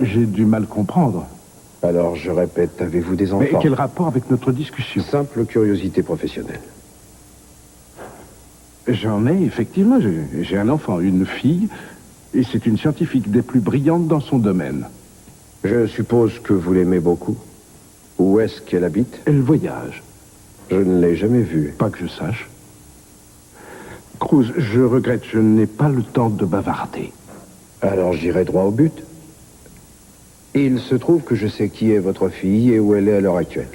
J'ai du mal comprendre. Alors, je répète, avez-vous des enfants? Mais quel rapport avec notre discussion? Simple curiosité professionnelle. J'en ai, effectivement. J'ai un enfant, une fille, et c'est une scientifique des plus brillantes dans son domaine. Je suppose que vous l'aimez beaucoup. Où est-ce qu'elle habite? Elle voyage. Je ne l'ai jamais vue. Pas que je sache. Cruz, je regrette, je n'ai pas le temps de bavarder. Alors j'irai droit au but. Il se trouve que je sais qui est votre fille et où elle est à l'heure actuelle.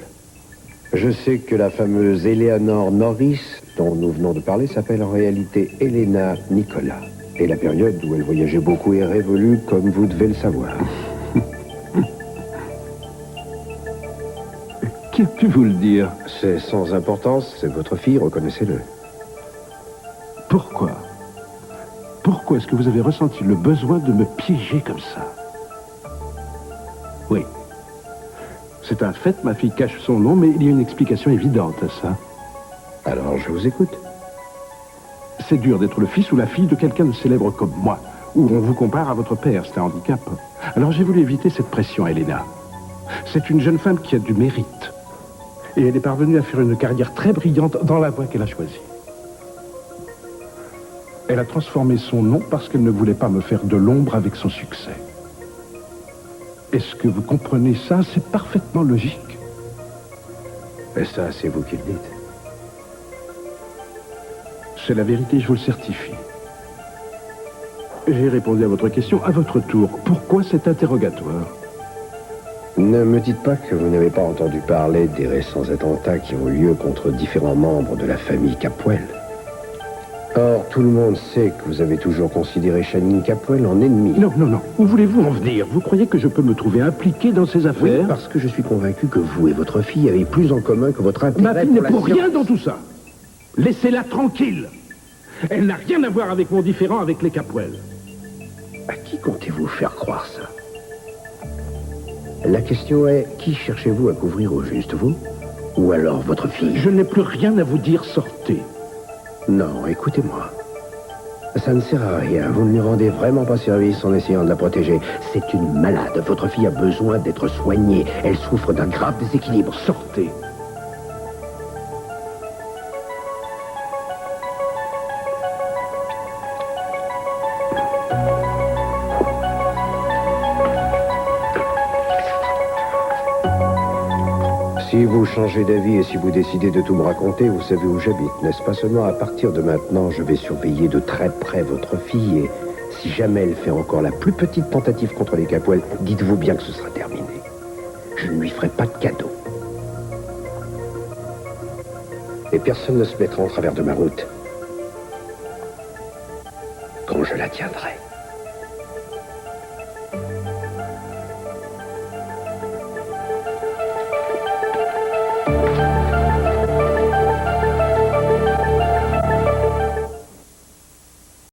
Je sais que la fameuse Eleanor Norris, dont nous venons de parler, s'appelle en réalité Elena Nicola. Et la période où elle voyageait beaucoup est révolue, comme vous devez le savoir. Qui a pu vous le dire? C'est sans importance, c'est votre fille, reconnaissez-le. Pourquoi? Pourquoi est-ce que vous avez ressenti le besoin de me piéger comme ça? Oui. C'est un fait, ma fille cache son nom, mais il y a une explication évidente à ça. Alors, je vous écoute. C'est dur d'être le fils ou la fille de quelqu'un de célèbre comme moi, où on vous compare à votre père, c'est un handicap. Alors j'ai voulu éviter cette pression, Elena. C'est une jeune femme qui a du mérite. Et elle est parvenue à faire une carrière très brillante dans la voie qu'elle a choisie. Elle a transformé son nom parce qu'elle ne voulait pas me faire de l'ombre avec son succès. Est-ce que vous comprenez ça? C'est parfaitement logique. Et ça, c'est vous qui le dites. C'est la vérité, je vous le certifie. J'ai répondu à votre question à votre tour. Pourquoi cet interrogatoire? Ne me dites pas que vous n'avez pas entendu parler des récents attentats qui ont eu lieu contre différents membres de la famille Capwell. Or, tout le monde sait que vous avez toujours considéré Channing Capwell en ennemi. Non, non, non. Où voulez-vous en venir? Vous croyez que je peux me trouver impliqué dans ces affaires? Oui, parce que je suis convaincu que vous et votre fille avez plus en commun que votre intérêt. Ma fille n'est la pour science. rien dans tout ça. Laissez-la tranquille. Elle n'a rien à voir avec mon différend avec les Capwell. À qui comptez-vous faire croire ça? La question est, qui cherchez-vous à couvrir au juste, vous? Ou alors votre fille? Je n'ai plus rien à vous dire, sortez. Non, écoutez-moi. Ça ne sert à rien. Vous ne lui rendez vraiment pas service en essayant de la protéger. C'est une malade. Votre fille a besoin d'être soignée. Elle souffre d'un grave déséquilibre. Sortez. Si vous changez d'avis et si vous décidez de tout me raconter, vous savez où j'habite, n'est-ce pas? Seulement à partir de maintenant, je vais surveiller de très près votre fille et si jamais elle fait encore la plus petite tentative contre les Capwell, dites-vous bien que ce sera terminé. Je ne lui ferai pas de cadeau. Et personne ne se mettra en travers de ma route quand je la tiendrai.